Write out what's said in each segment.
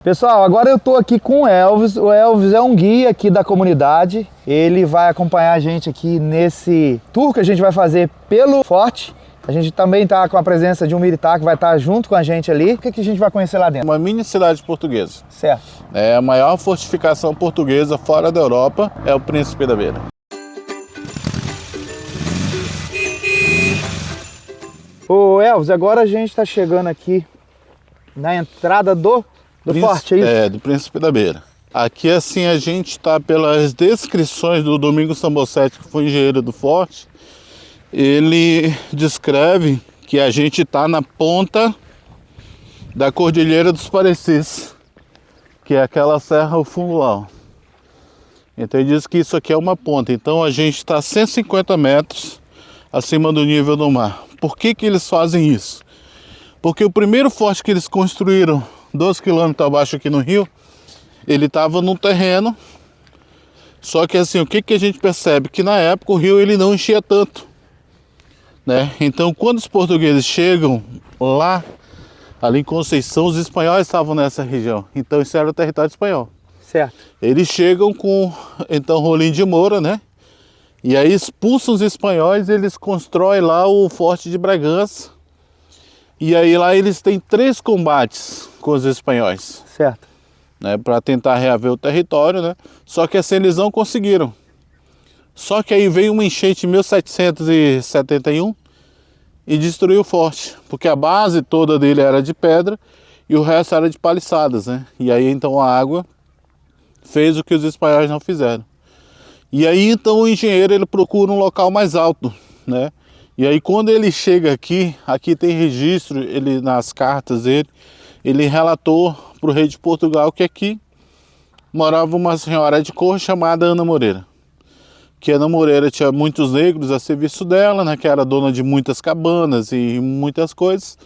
Pessoal, agora eu tô aqui com o Elvis. O Elvis é um guia aqui da comunidade. Ele vai acompanhar a gente aqui nesse tour que a gente vai fazer pelo forte. A gente também tá com a presença de um militar que vai estar junto com a gente ali. O que a gente vai conhecer lá dentro? Uma mini cidade portuguesa. Certo. É a maior fortificação portuguesa fora da Europa, é o Príncipe da Beira. Ô Elvis, agora a gente tá chegando aqui na entrada do forte, é isso? É, do Príncipe da Beira. Aqui assim a gente está pelas descrições do Domingos Sambossetti, que foi engenheiro do forte. Ele descreve que a gente está na ponta da Cordilheira dos Parecis, que é aquela serra ao fundo lá, ó. Então ele diz que isso aqui é uma ponta. Então a gente está 150 metros acima do nível do mar. Por que eles fazem isso? Porque o primeiro forte que eles construíram 12 quilômetros abaixo aqui no rio, ele estava num terreno. Só que assim, o que a gente percebe? Que na época o rio ele não enchia tanto, né? Então quando os portugueses chegam lá, ali em Conceição, os espanhóis estavam nessa região. Então isso era o território espanhol. Certo. Eles chegam com, então, Rolim de Moura, né? E aí expulsam os espanhóis, eles constroem lá o Forte de Bragança. E aí lá eles têm 3 combates com os espanhóis. Certo. Né, para tentar reaver o território, né? Só que assim eles não conseguiram. Só que aí veio uma enchente em 1771 e destruiu o forte, porque a base toda dele era de pedra e o resto era de paliçadas, né? E aí então a água fez o que os espanhóis não fizeram. E aí então o engenheiro ele procura um local mais alto, né? E aí quando ele chega aqui tem registro, ele nas cartas ele relatou para o rei de Portugal que aqui morava uma senhora de cor chamada Ana Moreira. Que Ana Moreira tinha muitos negros a serviço dela, né? Que era dona de muitas cabanas e muitas coisas.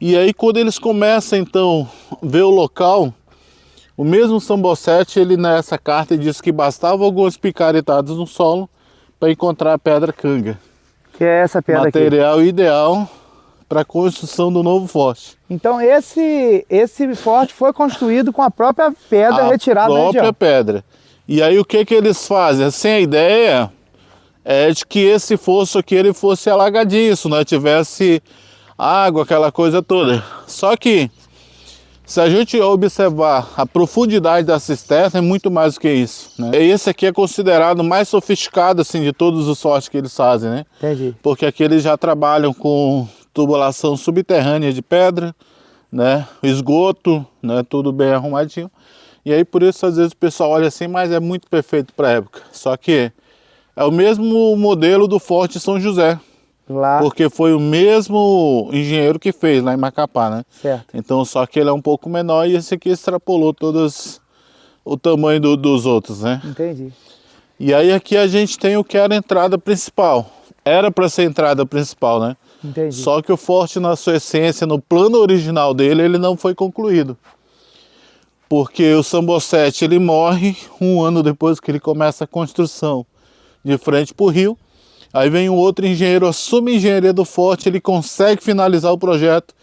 E aí quando eles começam então a ver o local, o mesmo Sambossetti, ele nessa carta diz que bastava algumas picaretadas no solo para encontrar a pedra canga. Que é essa pedra aqui. Material ideal para a construção do novo forte. Então esse forte foi construído com a própria pedra retirada da região. A própria pedra. E aí o que eles fazem? Assim, a ideia é de que esse fosso aqui ele fosse alagadiço, né? Tivesse água, aquela coisa toda. Só que se a gente observar a profundidade da cisterna, é muito mais do que isso, né? Esse aqui é considerado mais sofisticado assim, de todos os fortes que eles fazem, né? Entendi. Porque aqui eles já trabalham com tubulação subterrânea de pedra, né? Esgoto, né? Tudo bem arrumadinho. E aí por isso às vezes o pessoal olha assim, mas é muito perfeito para a época. Só que é o mesmo modelo do Forte São José. Lá. Porque foi o mesmo engenheiro que fez lá em Macapá, né? Certo. Então só que ele é um pouco menor e esse aqui extrapolou todos o tamanho dos outros, né? Entendi. E aí aqui a gente tem o que era a entrada principal. Era para ser a entrada principal, né? Entendi. Só que o forte na sua essência, no plano original dele, ele não foi concluído. Porque o Sambossetti ele morre um ano depois que ele começa a construção de frente para o rio. Aí vem um outro engenheiro, assume a engenharia do forte, ele consegue finalizar o projeto,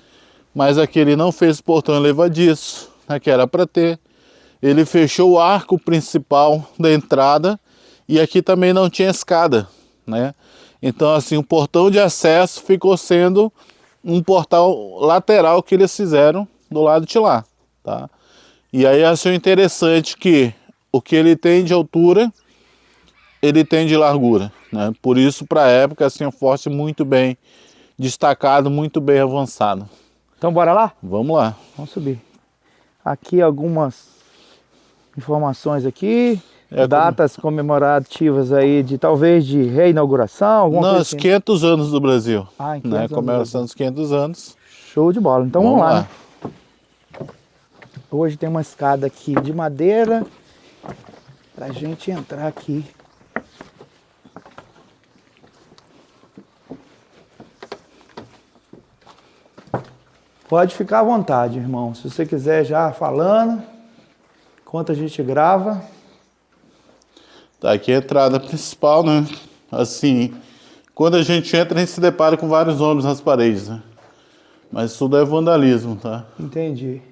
mas aqui ele não fez portão levadiço, né, que era para ter. Ele fechou o arco principal da entrada e aqui também não tinha escada, né? Então assim, o portão de acesso ficou sendo um portal lateral que eles fizeram do lado de lá, tá? E aí achei interessante que o que ele tem de altura, ele tem de largura, né? Por isso, para a época, assim, um forte muito bem destacado, muito bem avançado. Então bora lá? Vamos lá. Vamos subir. Aqui algumas informações aqui, datas comemorativas aí de talvez de reinauguração, alguma coisa Os assim. 500 anos do Brasil, Ah, em 500 né? anos. Comemoração dos 500 anos. Show de bola. Então vamos lá. lá. Né? Hoje tem uma escada aqui de madeira pra gente entrar aqui. Pode ficar à vontade, irmão. Se você quiser já falando, enquanto a gente grava. Tá aqui a entrada principal, né? Assim, quando a gente entra, a gente se depara com vários nomes nas paredes, né? Mas tudo é vandalismo, tá? Entendi.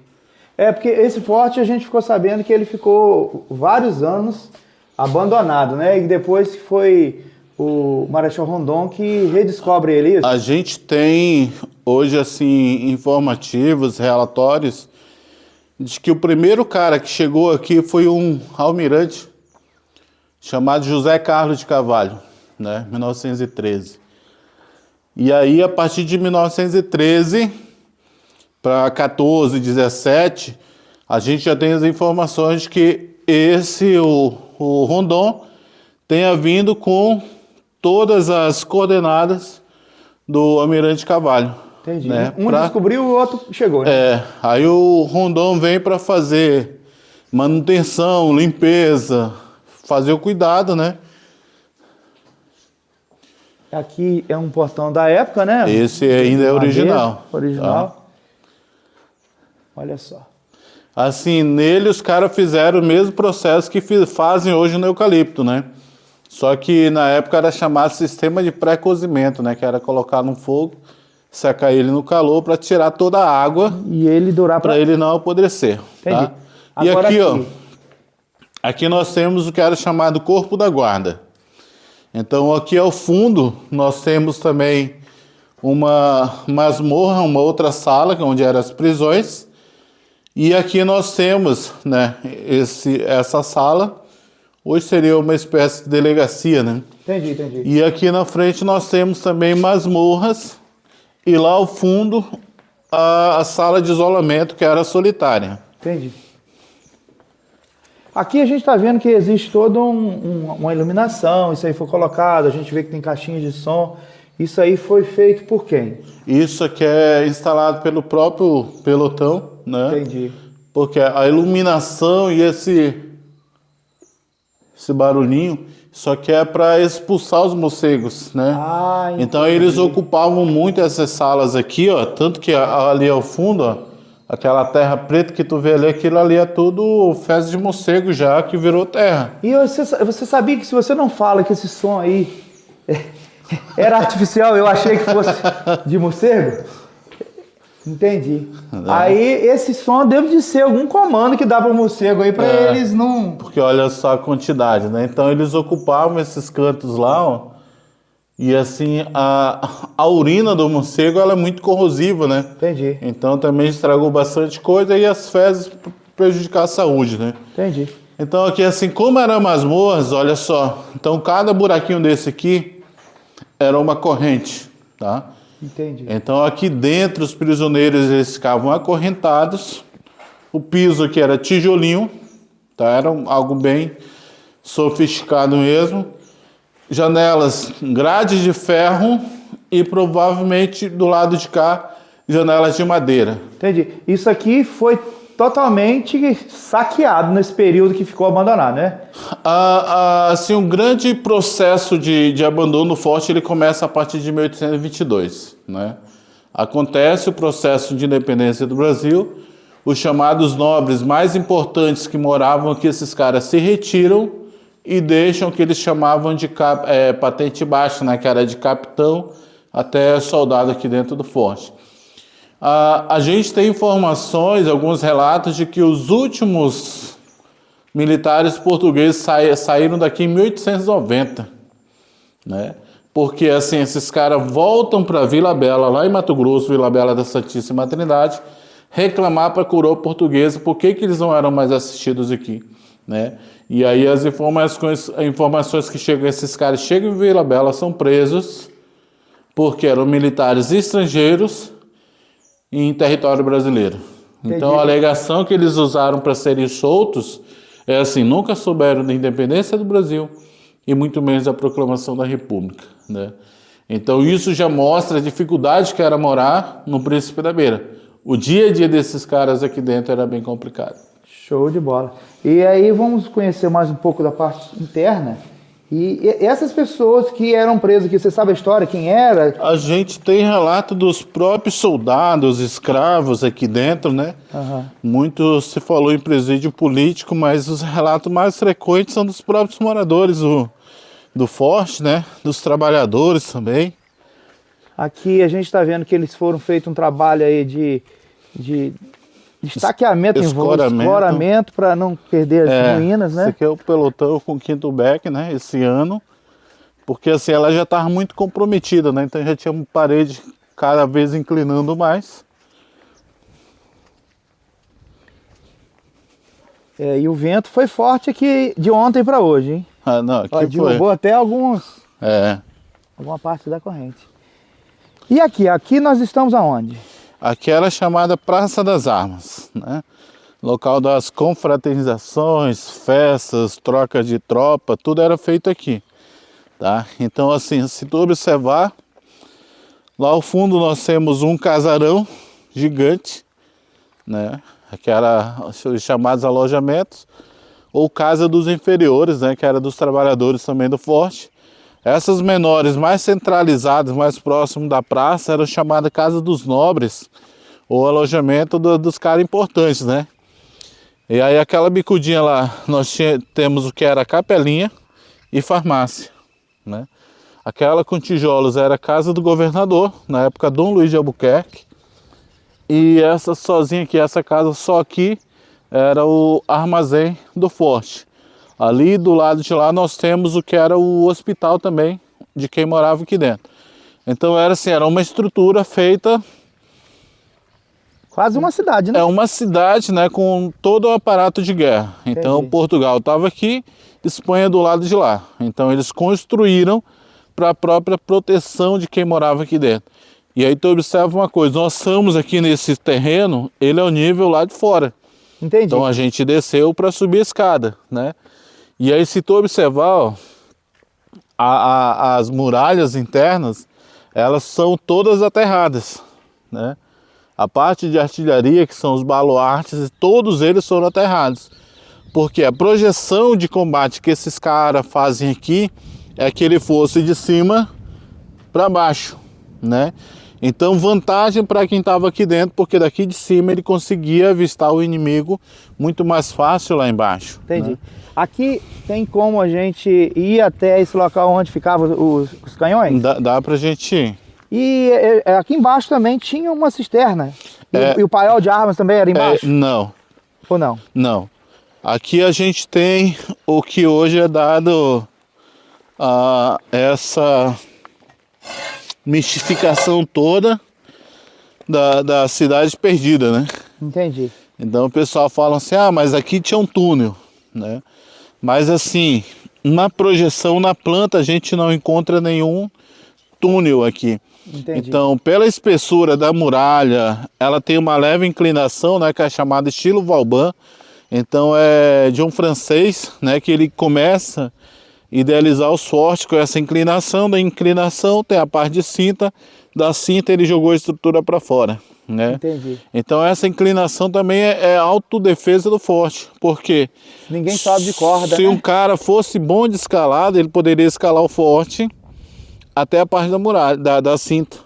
É, porque esse forte a gente ficou sabendo que ele ficou vários anos abandonado, né? E depois que foi o Marechal Rondon que redescobre ele, isso? A gente tem hoje, assim, informativos, relatórios, de que o primeiro cara que chegou aqui foi um almirante chamado José Carlos de Carvalho, né? 1913. E aí, a partir de 1913 para 14, 17, a gente já tem as informações de que o Rondon tenha vindo com todas as coordenadas do Almirante Carvalho. Entendi. Né? Um descobriu, o outro chegou, né? Aí o Rondon vem para fazer manutenção, limpeza, fazer o cuidado, né? Aqui é um portão da época, né? Esse ainda é original. Original. Tá? Olha só. Assim, nele os caras fizeram o mesmo processo que fazem hoje no eucalipto, né? Só que na época era chamado sistema de pré-cozimento, né? Que era colocar no fogo, secar ele no calor para tirar toda a água e ele durar para ele não apodrecer. Entendi. Tá? E Agora aqui, ó, aqui nós temos o que era chamado corpo da guarda. Então aqui ao fundo nós temos também uma masmorra, uma outra sala onde eram as prisões. E aqui nós temos, né, essa sala, hoje seria uma espécie de delegacia, né? Entendi. E aqui na frente nós temos também masmorras e lá ao fundo a sala de isolamento, que era solitária. Entendi. Aqui a gente está vendo que existe toda uma iluminação, isso aí foi colocado, a gente vê que tem caixinhas de som. Isso aí foi feito por quem? Isso aqui é instalado pelo próprio pelotão, né? Entendi. Porque a iluminação e esse barulhinho só que é para expulsar os morcegos, né? Ah, então eles ocupavam muito essas salas aqui, ó, tanto que ali ao fundo, ó, aquela terra preta que tu vê ali, aquilo ali é tudo fezes de morcego já que virou terra. E você sabia que se você não fala que esse som aí era artificial, eu achei que fosse de morcego? Entendi. Aí esse som deve de ser algum comando que dá para o morcego aí para eles não... Porque olha só a quantidade, né? Então eles ocupavam esses cantos lá, ó, e assim a urina do morcego ela é muito corrosiva, né? Entendi. Então também estragou bastante coisa e as fezes prejudicar a saúde, né? Entendi. Então aqui assim, como eram masmorras, olha só. Então cada buraquinho desse aqui era uma corrente, tá? Entendi. Então aqui dentro os prisioneiros eles ficavam acorrentados. O piso aqui era tijolinho, tá? Era algo bem sofisticado mesmo. Janelas, grades de ferro e provavelmente do lado de cá janelas de madeira. Entendi. Isso aqui foi totalmente saqueado nesse período que ficou abandonado, né? Assim, um grande processo de abandono forte ele começa a partir de 1822, né? Acontece o processo de independência do Brasil, os chamados nobres mais importantes que moravam aqui, esses caras se retiram e deixam o que eles chamavam de patente baixa, né? Que era de capitão até soldado aqui dentro do forte. A gente tem informações, alguns relatos de que os últimos militares portugueses saíram daqui em 1890, né? Porque assim, esses caras voltam para Vila Bela, lá em Mato Grosso, Vila Bela da Santíssima Trindade, reclamar para a coroa portuguesa por que eles não eram mais assistidos aqui, né? E aí as informações que chegam a esses caras chegam em Vila Bela, são presos, porque eram militares estrangeiros em território brasileiro. Entendi. Então a alegação que eles usaram para serem soltos é assim, nunca souberam da independência do Brasil e muito menos da proclamação da República, né? Então isso já mostra a dificuldade que era morar no Príncipe da Beira. O dia a dia desses caras aqui dentro era bem complicado. Show de bola. E aí vamos conhecer mais um pouco da parte interna. E essas pessoas que eram presas aqui, você sabe a história, quem era? A gente tem relato dos próprios soldados, escravos aqui dentro, né? Uhum. Muito se falou em presídio político, mas os relatos mais frequentes são dos próprios moradores do forte, né? Dos trabalhadores também. Aqui a gente está vendo que eles foram feito um trabalho aí de Estaqueamento em volta, escoramento para não perder as ruínas, né? Esse aqui é o pelotão com quinto beck, né? Esse ano. Porque assim, ela já estava muito comprometida, né? Então já tinha uma parede cada vez inclinando mais. E o vento foi forte aqui de ontem para hoje, hein? Ah, não, aqui derrubou até alguma parte da corrente. E aqui nós estamos aonde? Aqui era chamada Praça das Armas, né? Local das confraternizações, festas, troca de tropa, tudo era feito aqui, tá? Então assim, se tu observar, lá ao fundo nós temos um casarão gigante, né? Que era os chamados alojamentos, ou casa dos inferiores, né? Que era dos trabalhadores também do forte. Essas menores, mais centralizadas, mais próximo da praça, eram chamadas casa dos nobres, ou alojamento dos caras importantes, né? E aí aquela bicudinha lá, nós temos o que era capelinha e farmácia, né? Aquela com tijolos era a casa do governador, na época Dom Luiz de Albuquerque. E essa sozinha aqui, essa casa só aqui, era o armazém do forte. Ali do lado de lá nós temos o que era o hospital também, de quem morava aqui dentro. Então era assim, era uma estrutura feita... Quase uma cidade, né? É uma cidade, né, com todo o aparato de guerra. Então Portugal estava aqui, Espanha do lado de lá. Então eles construíram para a própria proteção de quem morava aqui dentro. E aí tu observa uma coisa, nós estamos aqui nesse terreno, ele é o nível lá de fora. Entendi. Então a gente desceu para subir a escada, né? E aí se tu observar, ó, as muralhas internas, elas são todas aterradas, né? A parte de artilharia, que são os baluartes, todos eles foram aterrados. Porque a projeção de combate que esses caras fazem aqui é que ele fosse de cima para baixo, né? Então vantagem para quem estava aqui dentro, porque daqui de cima ele conseguia avistar o inimigo muito mais fácil lá embaixo. Entendi. Né? Aqui tem como a gente ir até esse local onde ficavam os canhões? Dá pra gente ir. E aqui embaixo também tinha uma cisterna. E o paiol de armas também era embaixo? Não. Ou não? Não. Aqui a gente tem o que hoje é dado a essa mistificação toda da cidade perdida, né? Entendi. Então o pessoal fala assim, ah, mas aqui tinha um túnel, né? Mas assim, na projeção, na planta, a gente não encontra nenhum túnel aqui. Entendi. Então, pela espessura da muralha, ela tem uma leve inclinação, né, que é chamada estilo Vauban. Então é de um francês, né, que ele começa a idealizar os fortes com essa inclinação. Da inclinação tem a parte de cinta, da cinta ele jogou a estrutura para fora, né? Entendi. Então essa inclinação também é autodefesa do forte, porque ninguém sobe de corda, se né? um cara fosse bom de escalada, ele poderia escalar o forte até a parte da muralha, da cinta.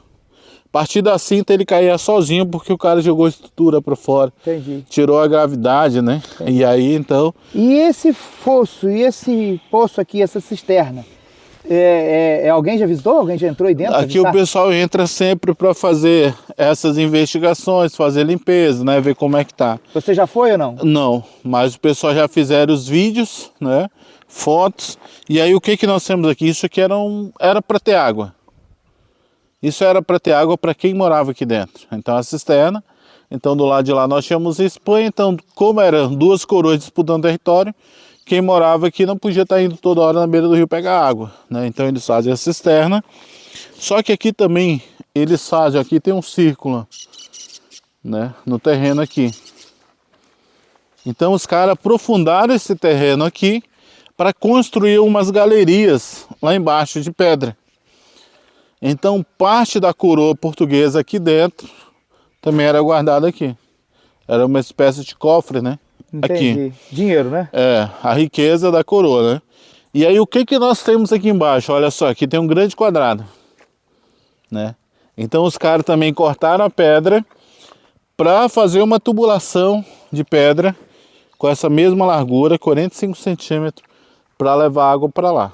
A partir da cinta ele caía sozinho porque o cara jogou a estrutura para fora. Entendi. Tirou a gravidade, né? Entendi. E aí então... E esse fosso, e esse poço aqui, essa cisterna, alguém já visitou? Alguém já entrou aí dentro? Aqui o pessoal entra sempre para fazer essas investigações, fazer limpeza, né? Ver como é que tá. Você já foi ou não? Não, mas o pessoal já fizeram os vídeos, né? Fotos. E aí o que nós temos aqui? Isso aqui era para ter água. Isso era para ter água para quem morava aqui dentro. Então a cisterna. Então do lado de lá nós tínhamos a Espanha. Então como eram duas coroas disputando território, quem morava aqui não podia estar indo toda hora na beira do rio pegar água, né? Então eles fazem a cisterna. Só que aqui também eles fazem, aqui tem um círculo, né? No terreno aqui. Então os caras aprofundaram esse terreno aqui para construir umas galerias lá embaixo de pedra. Então parte da coroa portuguesa aqui dentro também era guardada aqui. Era uma espécie de cofre, né? Entendi. Aqui. Dinheiro, né? É, a riqueza da coroa, né? E aí o que nós temos aqui embaixo? Olha só, aqui tem um grande quadrado, né? Então os caras também cortaram a pedra para fazer uma tubulação de pedra com essa mesma largura, 45 centímetros, para levar água para lá.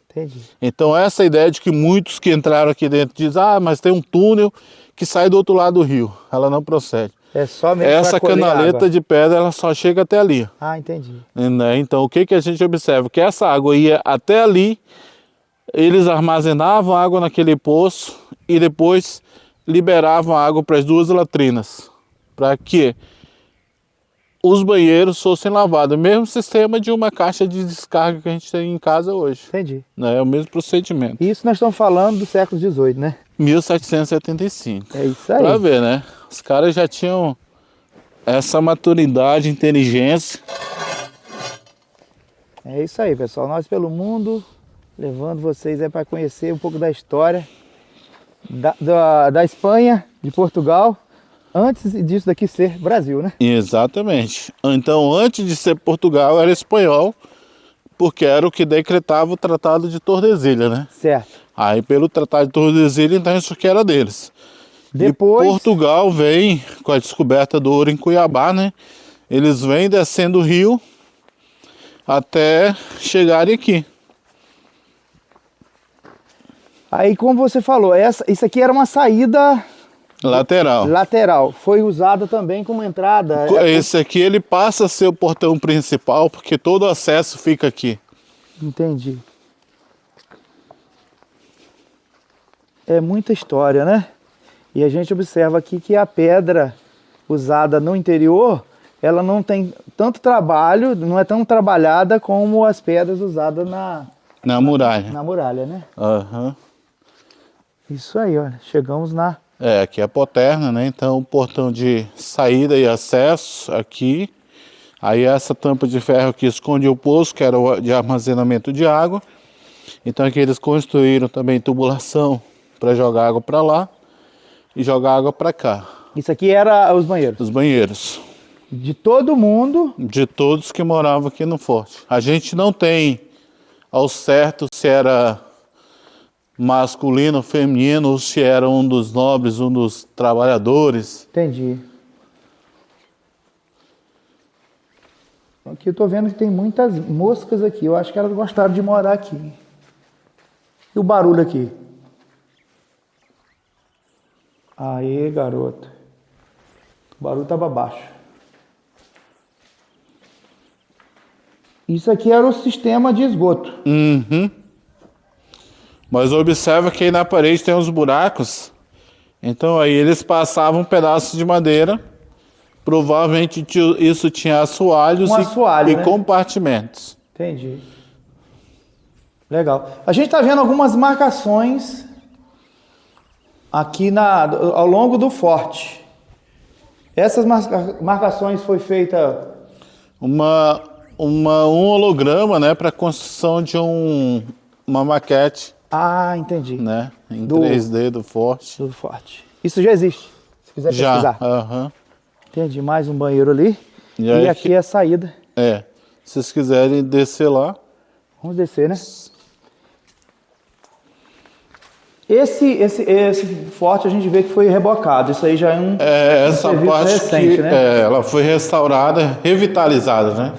Entendi. Então essa ideia de que muitos que entraram aqui dentro dizem, ah, mas tem um túnel que sai do outro lado do rio, ela não procede. É só mesmo Essa pra colher canaleta água. de pedra, ela só chega até ali. Ah, entendi. Né? Então, o que que a gente observa? Que essa água ia até ali, eles armazenavam água naquele poço e depois liberavam a água para as duas latrinas, para que os banheiros fossem lavados. O mesmo sistema de uma caixa de descarga que a gente tem em casa hoje. Entendi. Né? É o mesmo procedimento. Isso nós estamos falando do século XVIII, né? 1775. É isso aí. Pra ver, né? Os caras já tinham essa maturidade, inteligência. É isso aí, pessoal. Nós pelo mundo, levando vocês aí para conhecer um pouco da história da Espanha, de Portugal, antes disso daqui ser Brasil, né? Exatamente. Então, antes de ser Portugal, era espanhol, porque era o que decretava o Tratado de Tordesilhas, né? Certo. Aí, pelo Tratado de Tordesilhas, então isso aqui era deles. Depois, E Portugal vem com a descoberta do ouro em Cuiabá, né? Eles vêm descendo o rio até chegarem aqui. aí como você falou, isso aqui era uma saída Lateral. lateral. Foi usada também como entrada. Esse aqui ele passa a ser o portão principal, porque todo o acesso fica aqui. Entendi. É muita história, né? E a gente observa aqui que a pedra usada no interior, ela não tem tanto trabalho, não é tão trabalhada como as pedras usadas Na muralha. na muralha, né? Aham. Isso aí, olha. Chegamos na... É, aqui é a poterna, né? Então, o portão de saída e acesso aqui. Aí essa tampa de ferro que esconde o poço, que era o de armazenamento de água. Então aqui eles construíram também tubulação para jogar água para lá e jogar água para cá. Isso aqui era os banheiros. Os banheiros De todo mundo. de todos que moravam aqui no forte. A gente não tem ao certo se era masculino ou feminino, ou se era um dos nobres, um dos trabalhadores. Entendi. Aqui eu tô vendo que tem muitas moscas aqui. Eu acho que elas gostaram de morar aqui. E o barulho aqui? Aê, garoto. O barulho estava baixo. Isso aqui era o sistema de esgoto. Uhum. Mas observa que aí na parede tem uns buracos. Então aí eles passavam pedaços de madeira. Provavelmente isso tinha assoalhos Assoalho, e né? compartimentos. Entendi. Legal. A gente está vendo algumas marcações aqui ao longo do forte. Essas marcações foi feita... Um holograma, né, para construção de uma maquete, Ah, entendi. né, em Do- 3D do forte. Do forte. Isso já existe, se quiser Já, pesquisar. aham. Entendi. Mais um banheiro ali. E E aí aqui é a saída. É, se vocês quiserem descer lá. Vamos descer, né? Esse forte a gente vê que foi rebocado. Isso aí já é um Essa serviço parte recente, que né? ela foi restaurada, revitalizada, né?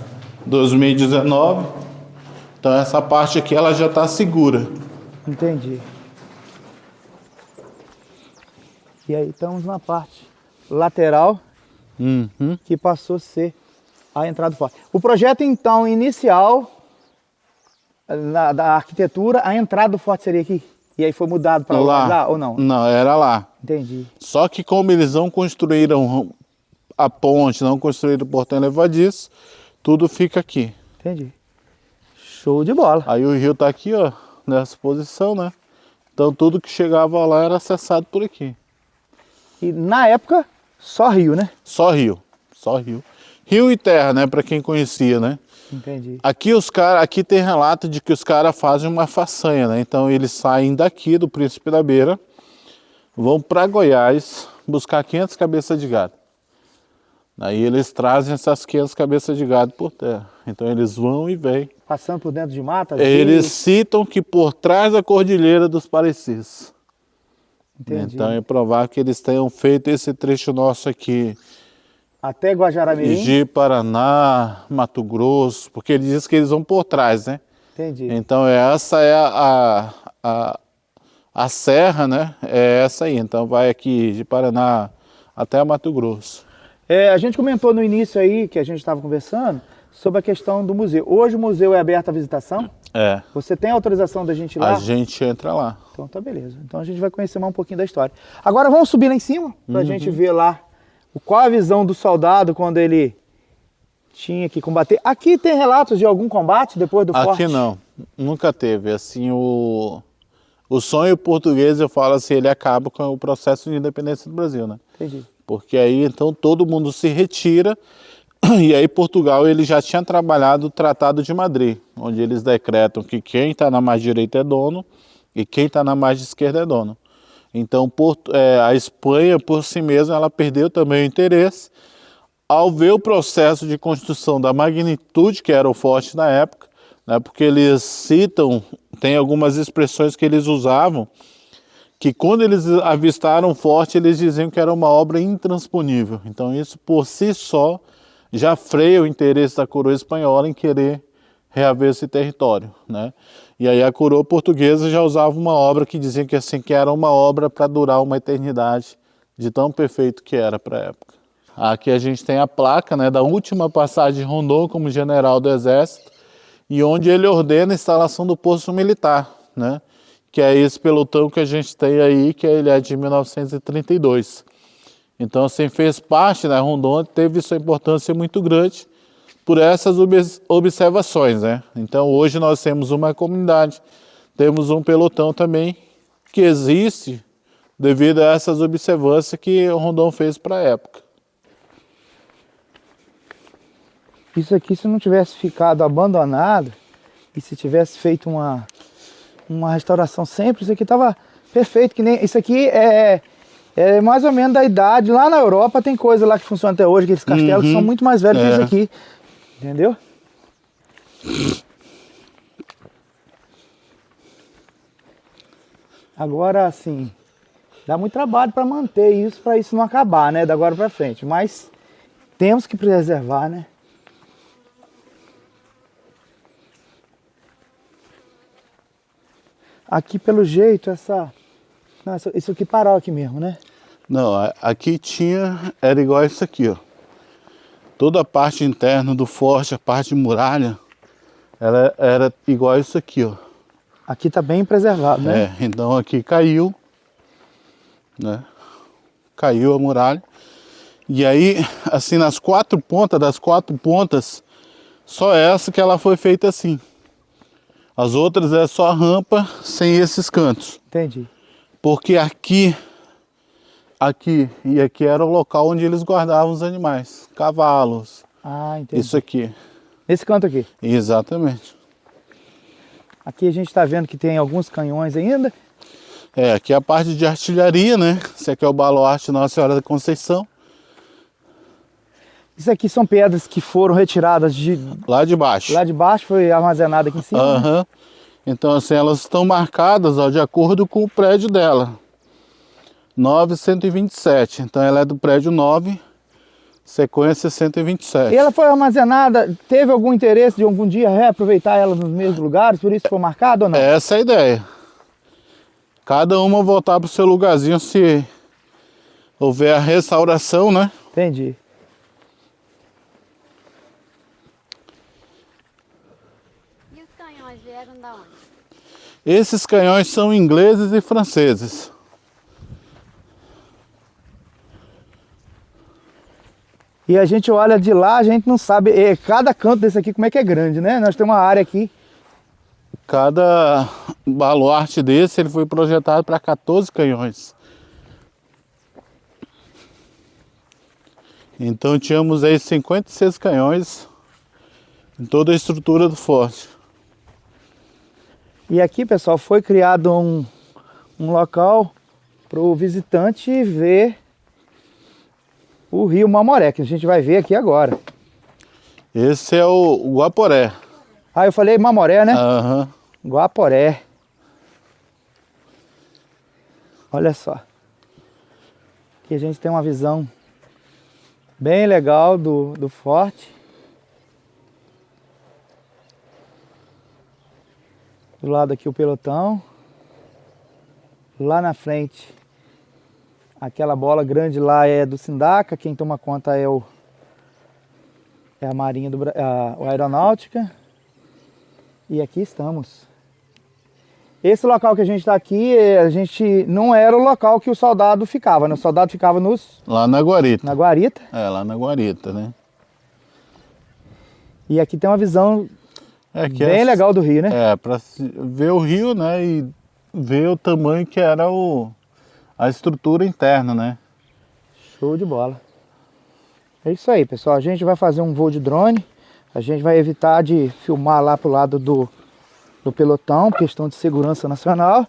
2019. Então essa parte aqui ela já está segura. Entendi. E aí estamos na parte lateral, Uhum. que passou a ser a entrada do forte. O projeto, então, inicial da arquitetura, a entrada do forte seria aqui? E aí foi mudado para lá ou não? Não, era lá. Entendi. Só que como eles não construíram a ponte, não construíram o portão levadiço, tudo fica aqui. Entendi. Show de bola. Aí o rio tá aqui, ó, nessa posição, né? Então tudo que chegava lá era acessado por aqui. E na época, só rio, né? Só rio, só rio. Rio e terra, né, para quem conhecia, né? Entendi. Aqui tem relato de que os caras fazem uma façanha, né? Então eles saem daqui do Príncipe da Beira, vão para Goiás buscar 500 cabeças de gado. Aí eles trazem essas 500 cabeças de gado por terra. Então eles vão e vêm. Passando por dentro de mata? Eles citam que por trás da Cordilheira dos Parecis. Entendi. Então é provável que eles tenham feito esse trecho nosso aqui. Até Guajará-Mirim? De Paraná, Mato Grosso, porque ele diz que eles vão por trás, né? Entendi. Então essa é a serra, né? É essa aí. Então vai aqui de Paraná até Mato Grosso. A gente comentou no início aí, que a gente estava conversando, sobre a questão do museu. Hoje o museu é aberto à visitação? É. Você tem autorização da gente ir lá? A gente entra lá. Então tá beleza. Então a gente vai conhecer mais um pouquinho da história. Agora vamos subir lá em cima, pra gente ver lá qual a visão do soldado quando ele tinha que combater. Aqui tem relatos de algum combate depois do forte? Aqui não, nunca teve. Assim, o sonho português, eu falo assim, ele acaba com o processo de independência do Brasil, né? Entendi. Porque aí então todo mundo se retira e aí Portugal ele já tinha trabalhado o Tratado de Madrid, onde eles decretam que quem está na margem direita é dono e quem está na margem esquerda é dono. Então a Espanha por si mesma ela perdeu também o interesse ao ver o processo de construção da magnitude que era o forte na época, né, porque eles citam, tem algumas expressões que eles usavam, que quando eles avistaram o forte, eles diziam que era uma obra intransponível. Então isso por si só já freia o interesse da coroa espanhola em querer reaver esse território, né? E aí a coroa portuguesa já usava uma obra que dizia que, assim, que era uma obra para durar uma eternidade, de tão perfeito que era para a época. Aqui a gente tem a placa, né, da última passagem de Rondon como general do Exército, e onde ele ordena a instalação do posto militar, né? Que é esse pelotão que a gente tem aí, que ele é de 1932. Então, assim, fez parte, né, Rondon teve sua importância muito grande por essas observações, né? Então, hoje nós temos uma comunidade, temos um pelotão também que existe devido a essas observâncias que o Rondon fez para a época. Isso aqui, se não tivesse ficado abandonado e se tivesse feito uma restauração sempre, isso aqui estava perfeito, que nem isso aqui é mais ou menos da idade. Lá na Europa tem coisa lá que funciona até hoje, aqueles castelos que são muito mais velhos que esse aqui, entendeu? Agora, assim, dá muito trabalho para manter isso, para isso não acabar, né, da agora para frente, mas temos que preservar, né? Aqui, pelo jeito, isso aqui parou aqui mesmo, né? Não, aqui era igual isso aqui, ó. Toda a parte interna do forte, a parte de muralha, ela era igual isso aqui, ó. Aqui tá bem preservado, né? Então aqui caiu, né? Caiu a muralha. E aí, assim, das quatro pontas, só essa que ela foi feita assim. As outras é só rampa sem esses cantos. Entendi. Porque aqui e aqui era o local onde eles guardavam os animais. Cavalos. Ah, entendi. Isso aqui. Nesse canto aqui. Exatamente. Aqui a gente está vendo que tem alguns canhões ainda. Aqui é a parte de artilharia, né? Esse aqui é o baluarte Nossa Senhora da Conceição. Isso aqui são pedras que foram retiradas lá de baixo. Lá de baixo, foi armazenada aqui em cima. Né? Então, assim, elas estão marcadas, ó, de acordo com o prédio dela. 927. Então, ela é do prédio 9, sequência 127. E ela foi armazenada, teve algum interesse de algum dia reaproveitar ela nos mesmos lugares, por isso foi marcado ou não? Essa é a ideia. Cada uma voltar para o seu lugarzinho se houver a restauração, né? Entendi. Vieram da onde? Esses canhões são ingleses e franceses. E a gente olha de lá, a gente não sabe, cada canto desse aqui como é que é grande, né? Nós temos uma área aqui. Cada baluarte desse, ele foi projetado para 14 canhões. Então tínhamos aí 56 canhões em toda a estrutura do forte. E aqui, pessoal, foi criado um local para o visitante ver o rio Mamoré, que a gente vai ver aqui agora. Esse é o Guaporé. Ah, eu falei Mamoré, né? Aham. Guaporé. Olha só. Aqui a gente tem uma visão bem legal do forte. Do lado aqui o pelotão. Lá na frente Aquela bola grande lá é do Sindaca, quem toma conta é a Marinha a Aeronáutica. E aqui estamos. Esse local que a gente está aqui, a gente não era o local que o soldado ficava, né? O soldado ficava lá na guarita. Na guarita. É, lá na guarita, né? E aqui tem uma visão bem legal do rio, né? É, para ver o rio, né? E ver o tamanho que era a estrutura interna, né? Show de bola. É isso aí, pessoal. A gente vai fazer um voo de drone. A gente vai evitar de filmar lá pro lado do pelotão, questão de segurança nacional.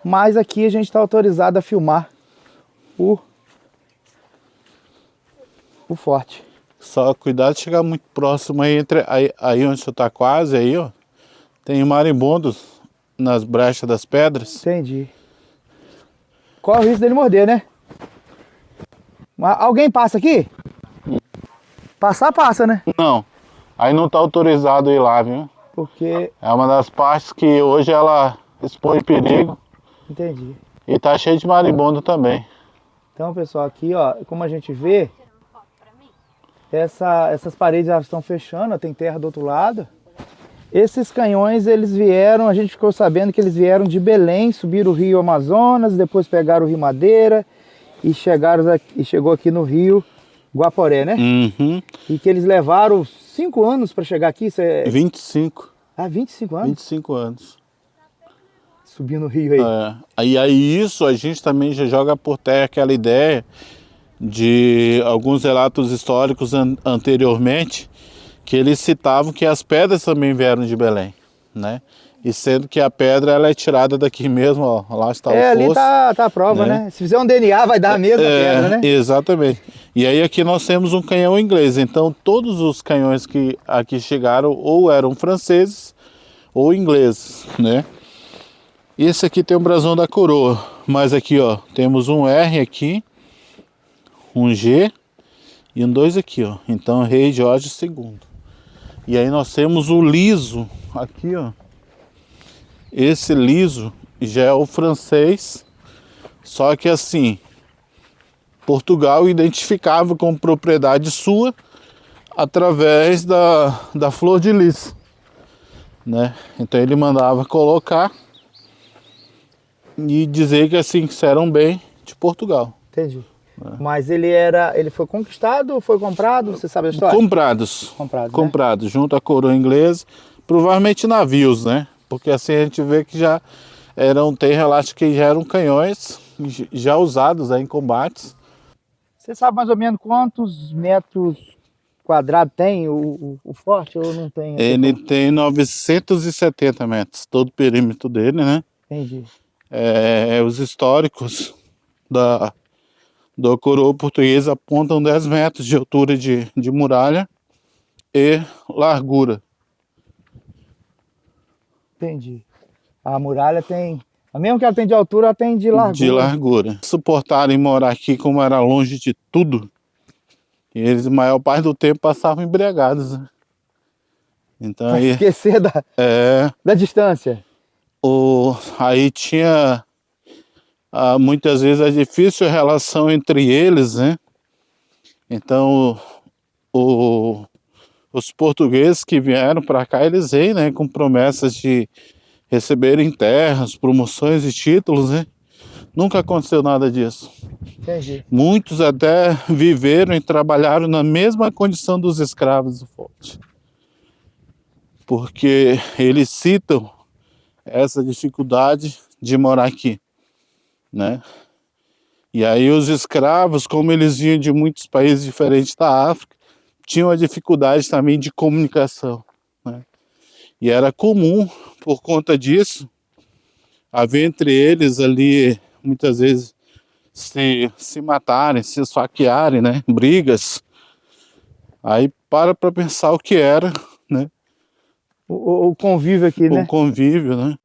Mas aqui a gente está autorizado a filmar o forte. Só cuidado de chegar muito próximo aí, aí onde você está quase, aí, ó. Tem marimbondos nas brechas das pedras. Entendi. Qual o risco dele morder, né? Alguém passa aqui? Passar, passa, né? Não, aí não está autorizado ir lá, viu? Porque... É uma das partes que hoje ela expõe perigo. Entendi. E tá cheio de marimbondo também. Então, pessoal, aqui, ó, como a gente vê, essas paredes já estão fechando, tem terra do outro lado. Esses canhões, eles vieram, a gente ficou sabendo que eles vieram de Belém, subiram o rio Amazonas, depois pegaram o rio Madeira e chegou aqui no rio Guaporé, né? Uhum. E que eles levaram 5 anos para chegar aqui. 25. Ah, 25 anos? 25 anos. Subindo o rio aí. E aí isso a gente também já joga por terra aquela ideia de alguns relatos históricos anteriormente, que eles citavam que as pedras também vieram de Belém, né? E sendo que a pedra ela é tirada daqui mesmo, ó, lá está o fosso. Ali tá a prova, né? Se fizer um DNA vai dar a mesma pedra, né? Exatamente. E aí aqui nós temos um canhão inglês, então todos os canhões que aqui chegaram ou eram franceses ou ingleses, né? Esse aqui tem o brasão da coroa, mas aqui, ó, temos um R aqui, um G e um 2 aqui, ó. Então, Rei Jorge II. E aí nós temos o liso aqui, ó. Esse liso já é o francês, só que assim, Portugal identificava como propriedade sua através da flor de lis, né? Então ele mandava colocar e dizer que assim, que eram bem de Portugal. Entendi. Mas ele foi conquistado ou foi comprado? Você sabe a história? Comprados, junto à coroa inglesa, provavelmente navios, né? Porque assim a gente vê que tem relatos que já eram canhões já usados em combates. Você sabe mais ou menos quantos metros quadrados tem o forte ou não tem? Ele tem 970 metros, todo o perímetro dele, né? Entendi. Os históricos da coroa portuguesa apontam 10 metros de altura de muralha e largura. Entendi. A muralha tem... Mesmo que ela tem de altura, ela tem de largura. De largura. Suportarem morar aqui como era longe de tudo, e eles, a maior parte do tempo, passavam embriagados, né? Então, pra aí... esquecer da distância. Aí tinha... muitas vezes a difícil relação entre eles, né? Então, os portugueses que vieram para cá, eles vêm, né, com promessas de receberem terras, promoções e títulos, né? Nunca aconteceu nada disso. Entendi. Muitos até viveram e trabalharam na mesma condição dos escravos do forte. Porque eles citam essa dificuldade de morar aqui, né? E aí os escravos, como eles vinham de muitos países diferentes da África, tinham a dificuldade também de comunicação, né? E era comum, por conta disso, haver entre eles ali, muitas vezes, se matarem, se esfaquearem, né? Brigas. Aí para pensar o que era, né? O convívio aqui, né? O convívio, né?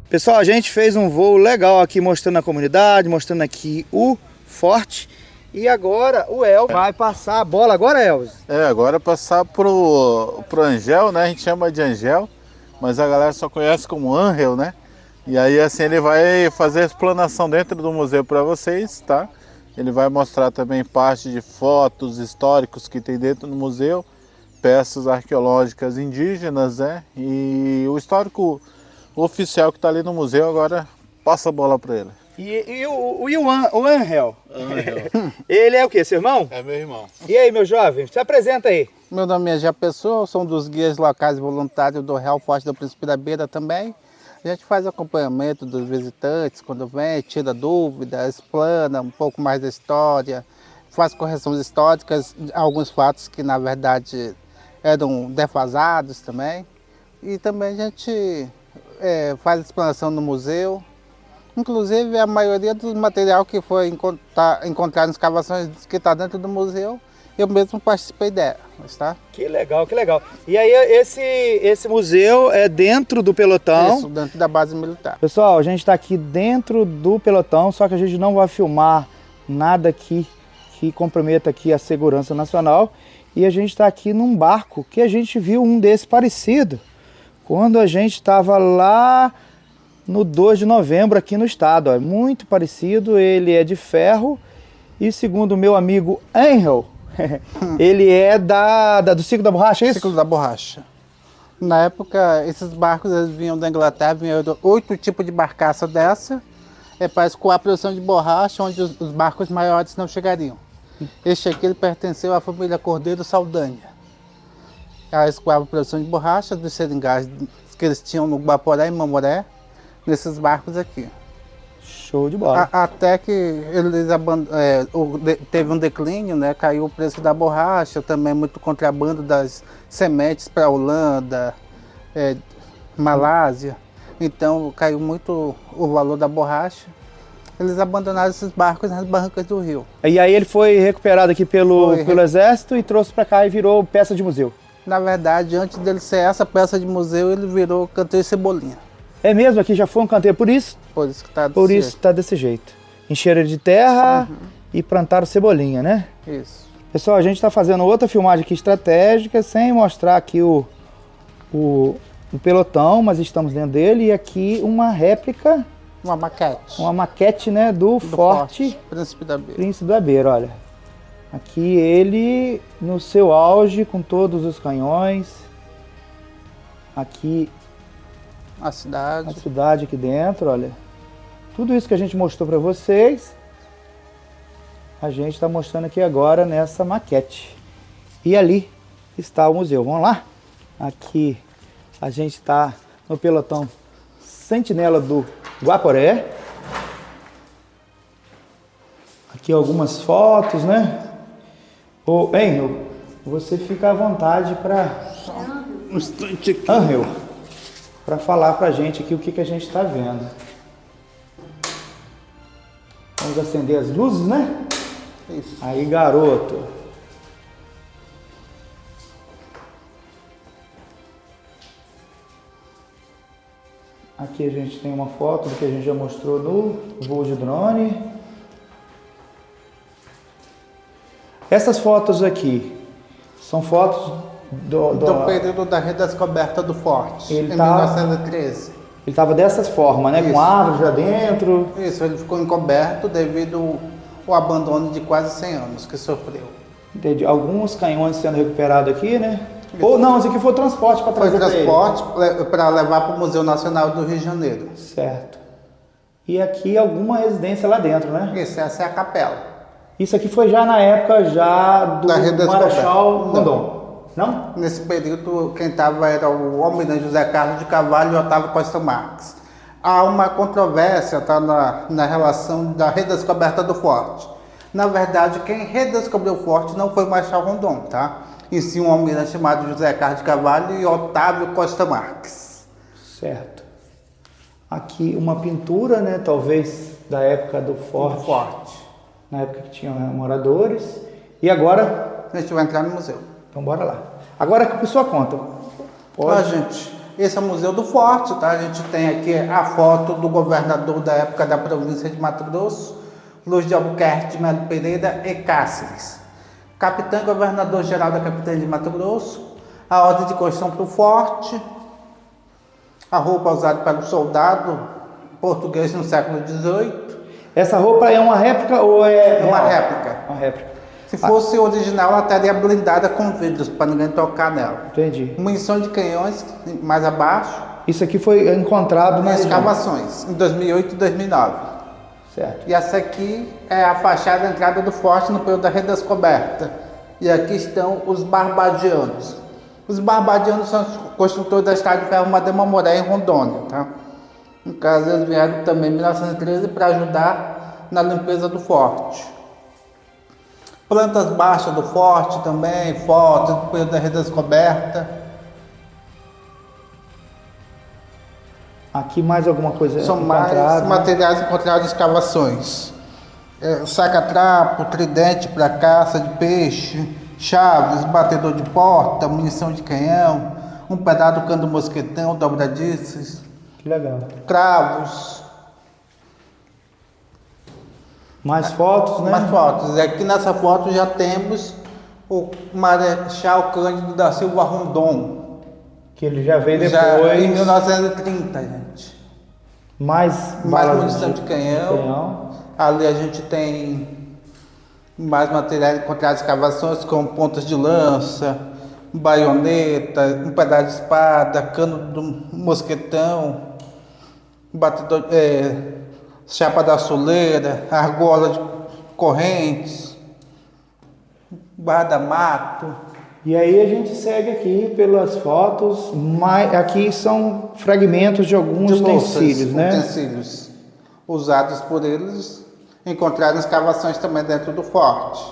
Pessoal, a gente fez um voo legal aqui mostrando a comunidade, mostrando aqui o forte. E agora o El vai passar a bola. Agora, Elvis? Agora passar pro Angel, né? A gente chama de Angel, mas a galera só conhece como Angel, né? E aí assim ele vai fazer a explanação dentro do museu para vocês, tá? Ele vai mostrar também parte de fotos históricos que tem dentro do museu, peças arqueológicas indígenas, né? E o histórico oficial que está ali no museu. Agora passa a bola para ele. E o Angel? Ele é o quê? Seu irmão? É meu irmão. E aí, meu jovem? Se apresenta aí. Meu nome é Gé Pessoa, sou um dos guias locais voluntários do Real Forte do Príncipe da Beira também. A gente faz acompanhamento dos visitantes quando vem, tira dúvidas, explana um pouco mais da história, faz correções históricas, alguns fatos que na verdade eram defasados também. E também a gente faz explanação no museu. Inclusive a maioria do material que foi encontrado nas escavações que está dentro do museu, eu mesmo participei delas, tá? Que legal, que legal. E aí esse museu é dentro do pelotão? Isso, dentro da base militar. Pessoal, a gente está aqui dentro do pelotão, só que a gente não vai filmar nada aqui que comprometa aqui a segurança nacional. E a gente está aqui num barco que a gente viu um desse parecido quando a gente estava lá no 2 de novembro aqui no estado. Ó. Muito parecido, ele é de ferro e segundo o meu amigo Angel, ele é do ciclo da borracha, é isso? Ciclo da borracha. Na época, esses barcos eles vinham da Inglaterra, vinham 8 tipos de barcaça dessa, para escoar a produção de borracha, onde os barcos maiores não chegariam. Este aqui ele pertenceu à família Cordeiro Saldanha. Ela escoava a produção de borracha dos seringais que eles tinham no Guaporé e Mamoré, nesses barcos aqui. Show de bola. Até que eles teve um declínio, né? Caiu o preço da borracha, também muito contrabando das sementes para a Holanda, Malásia. Então caiu muito o valor da borracha. Eles abandonaram esses barcos nas barrancas do rio. E aí ele foi recuperado aqui pelo exército e trouxe para cá e virou peça de museu. Na verdade, antes dele ser essa peça de museu, ele virou canteiro Cebolinha. É mesmo? Aqui já foi um canteiro, por isso que está desse jeito. Encheram de terra e plantaram cebolinha, né? Isso. Pessoal, a gente está fazendo outra filmagem aqui estratégica, sem mostrar aqui o pelotão, mas estamos dentro dele. E aqui uma réplica, uma maquete. Uma maquete, né, do Forte Príncipe da Beira. Príncipe da Beira, olha. Aqui ele no seu auge, com todos os canhões. Aqui a cidade aqui dentro, olha. Tudo isso que a gente mostrou para vocês, a gente está mostrando aqui agora nessa maquete. E ali está o museu. Vamos lá? Aqui a gente está no pelotão Sentinela do Guaporé. Aqui algumas fotos, né? Angel, você fica à vontade para um instante aqui. Angel, para falar para a gente aqui o que a gente está vendo. Vamos acender as luzes, né? Isso. Aí, garoto. Aqui a gente tem uma foto do que a gente já mostrou no voo de drone. Essas fotos aqui são fotos do período da redescoberta do forte, em 1913. Ele estava dessas formas, né? Isso. Com árvores já dentro. Isso, ele ficou encoberto devido ao abandono de quase 100 anos que sofreu. Entendi. Alguns canhões sendo recuperados aqui, né? Isso. Ou não, isso aqui foi transporte para trazer. Foi transporte para levar para o Museu Nacional do Rio de Janeiro. Certo. E aqui alguma residência lá dentro, né? Isso, essa é a capela. Isso aqui foi já na época do Marechal Rondon, não? Nesse período quem estava era o almirante José Carlos de Carvalho e Otávio Costa Marques. Há uma controvérsia na relação da redescoberta do forte. Na verdade, quem redescobriu o forte não foi o Marechal Rondon, tá? E sim um almirante chamado José Carlos de Carvalho e Otávio Costa Marques. Certo. Aqui uma pintura, né? Talvez da época do forte. Na época que tinha moradores. E agora? A gente vai entrar no museu. Então bora lá. Agora que por sua conta. Pode. Gente, Esse é o Museu do Forte, tá? A gente tem aqui a foto do governador da época da província de Mato Grosso, Luiz de Albuquerque de Melo Pereira e Cáceres. Capitão e governador-geral da Capitania de Mato Grosso, a ordem de construção para o forte, a roupa usada pelo soldado português no século XVIII. Essa roupa é uma réplica ou é Uma real? réplica. Uma réplica. Se fosse original, ela estaria blindada com vidros para ninguém tocar nela. Entendi. Munição de canhões mais abaixo. Isso aqui foi encontrado na Nas região. escavações, em 2008 e 2009. Certo. E essa aqui é a fachada da entrada do forte no período da redescoberta. E aqui estão os barbadianos. Os barbadianos são os construtores da estrada de ferro Madema Moré em Rondônia, tá? No caso, eles vieram também em 1913 para ajudar na limpeza do forte. Plantas baixas do forte também, fotos do período da redescoberta. Aqui mais alguma coisa São mais encontrada, né? materiais encontrados em escavações. Saca-trapo, tridente para caça de peixe, chaves, batedor de porta, munição de canhão, um pedaço do cano do mosquetão, dobradiças, Que legal. cravos, Mais fotos, né? mais fotos. Aqui nessa foto já temos o Marechal Cândido da Silva Rondon, Que ele já veio depois. já em 1930, gente. Mais Mais balas munição de canhão. Ali a gente tem mais materiais encontrados em escavações, como pontas de lança, baioneta, um pedaço de espada, cano do mosquetão, batedor, chapa da soleira, argola de correntes, guarda-mato. E aí a gente segue aqui pelas fotos. Aqui são fragmentos de alguns de louças, utensílios, né? utensílios usados por eles, encontrados em escavações também dentro do forte.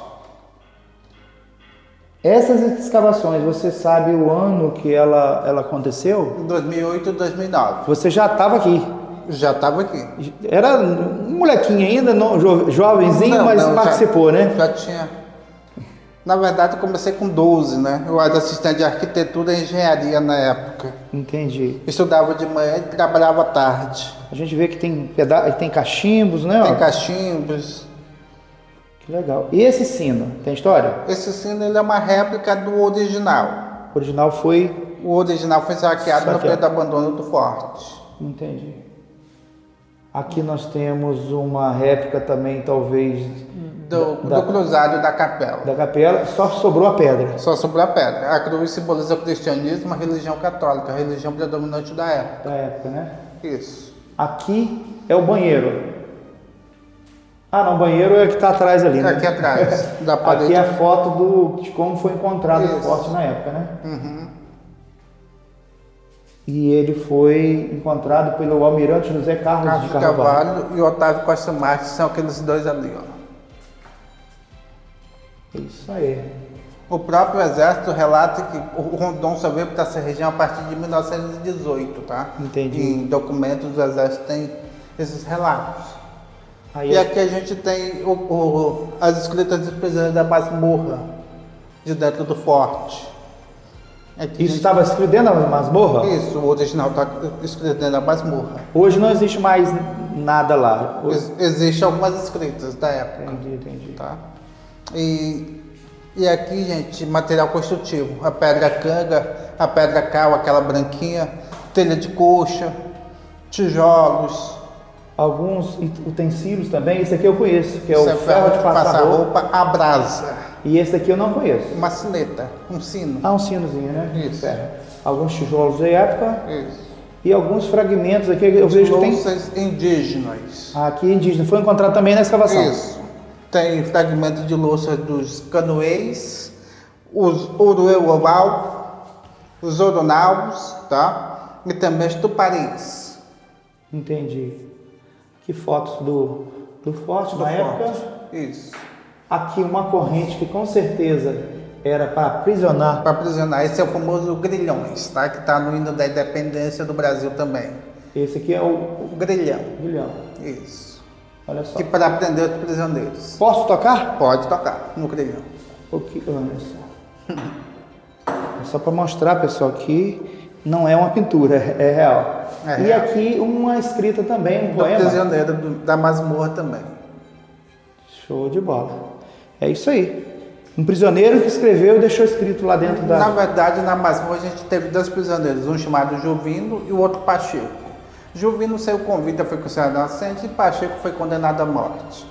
Essas escavações, você sabe o ano que ela aconteceu? Em 2008 e 2009. Você já estava aqui. Já estava aqui. Era um molequinho ainda, jovenzinho, Não, mas não, participou, né? Já tinha. Na verdade, eu comecei com 12, né? Eu era assistente de arquitetura e engenharia na época. Entendi. Estudava de manhã e trabalhava à tarde. A gente vê que tem cachimbos, né? ó? Tem cachimbos. Que legal. E esse sino, tem história? Esse sino ele é uma réplica do original. O original foi... O original foi saqueado no Saqueado. período do abandono do forte. Entendi. Aqui nós temos uma réplica também, talvez, Do cruzado da capela. da capela. Só sobrou a pedra. Só sobrou a pedra. A cruz simboliza o cristianismo, a religião católica, a religião predominante da época. Da época, né? Isso. Aqui é o banheiro. Ah, não, o banheiro é o que está atrás ali, né? Aqui atrás, da parede. Aqui é a foto de como foi encontrado o Isso. forte na época, né? Uhum. E ele foi encontrado pelo almirante José Carlos Carlos de de Carvalho. Carvalho e Otávio Costa Marques são aqueles dois ali, ó. Isso aí. O próprio exército relata que o Rondon só veio para essa região a partir de 1918, tá? Entendi. Em documentos do exército tem esses relatos. Aí E aqui a gente tem as escritas dos prisioneiros da masmorra, de dentro do forte. Aqui isso estava escrito dentro da masmorra? Isso, o original está escrito dentro da masmorra. Hoje não existe mais nada lá. Existem algumas escritas da época. Entendi. Tá? E aqui, gente, material construtivo. A pedra canga, a pedra cal, aquela branquinha, telha de coxa, tijolos. Alguns utensílios também. Esse aqui eu conheço, que é Isso o ferro de passar roupa. a brasa, E esse aqui eu não conheço. uma sineta, um sino. Ah, um sinozinho, né? Isso. Ferro. Alguns tijolos da época Isso. e alguns fragmentos aqui. Eu vejo que tem... Louças indígenas. Aqui indígena. Foi encontrado também na escavação. Isso. Tem fragmentos de louça dos canoês, os urueuau, os oronaus, tá? E também os tuparins. Entendi. Que fotos do forte Do na época. forte. Isso. Aqui uma corrente que com certeza era para aprisionar. Para aprisionar. Esse é o famoso grilhões, tá? Que está no hino da independência do Brasil também. Esse aqui é o O grilhão. grilhão. Isso. Olha só. Que para prender os prisioneiros. Posso tocar? Pode tocar no grilhão. Olha só. É só para mostrar, pessoal, que Não é uma pintura, é real. É e real. aqui uma escrita também, um Do poema. prisioneiro da masmorra também. Show de bola. É isso aí. Um prisioneiro que escreveu e deixou escrito lá dentro Na da... verdade, na masmorra a gente teve 2 prisioneiros, um chamado Juvino e o outro Pacheco. Juvino saiu convicto, foi considerado inocente, e Pacheco foi condenado à morte.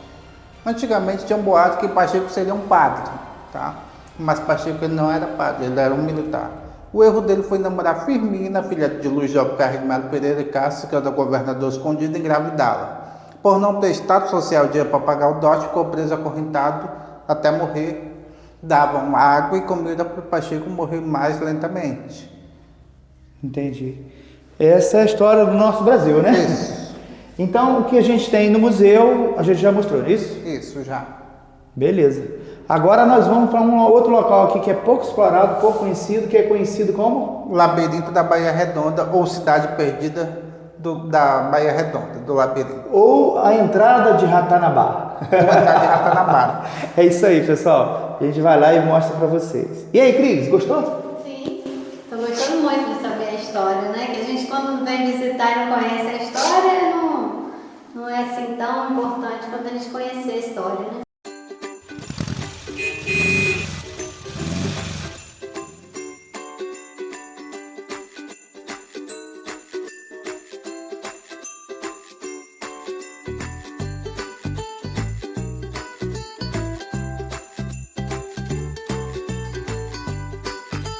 Antigamente tinha um boato que Pacheco seria um padre, tá? Mas Pacheco ele não era padre, ele era um militar. O erro dele foi namorar Firmina, filha de Luiz de Albuquerque de Melo Pereira e Castro, que era governador escondido, e engravidá-la. Por não ter status social dinheiro para pagar o dote, ficou preso acorrentado até morrer. Davam água e comida para o Pacheco morrer mais lentamente. Entendi. Essa é a história do nosso Brasil, né? Isso. Então, o que a gente tem no museu, a gente já mostrou, não é isso? Isso já. Beleza. Agora nós vamos para um outro local aqui que é pouco explorado, pouco conhecido, que é conhecido como... O labirinto da Baía Redonda, ou cidade perdida da Baía Redonda, do labirinto. Ou a entrada de Ratanabá. Ou entrar de Ratanabá. É isso aí, pessoal. A gente vai lá e mostra para vocês. E aí, Cris, gostou? Sim, estou gostando muito de saber a história, né? Que a gente quando vem visitar e não conhece a história, não é assim tão importante quanto a gente conhecer a história, né?